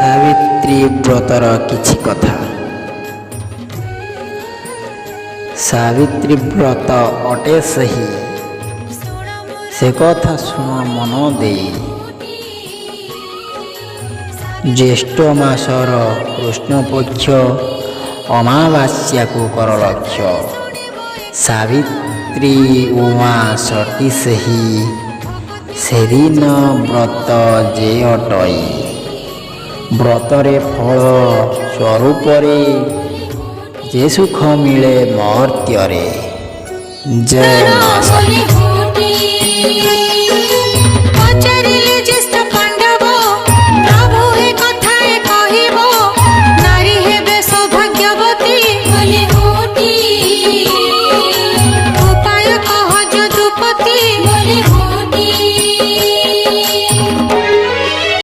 ସାବିତ୍ରୀ ବ୍ରତର କିଛି କଥା। ସାବିତ୍ରୀ ବ୍ରତ ଅଟେ ସେହି, ସେ କଥା ଶୁଣ ମନ ଦେଇ। ଜ୍ୟେଷ୍ଠ ମାସର କୃଷ୍ଣପକ୍ଷ ଅମାବାସ୍ୟାକୁ କର ଲକ୍ଷ୍ୟ। ସାବିତ୍ରୀ ଉମା ସତୀ ସେହି, ସେଦିନ ବ୍ରତ ଯେ ଅଟଇ। ବ୍ରତରେ ଫଳ ସ୍ୱରୂପରେ ଯେ ସୁଖ ମିଳେ ମର୍ତ୍ତ୍ୟରେ। ଜୟ ମା।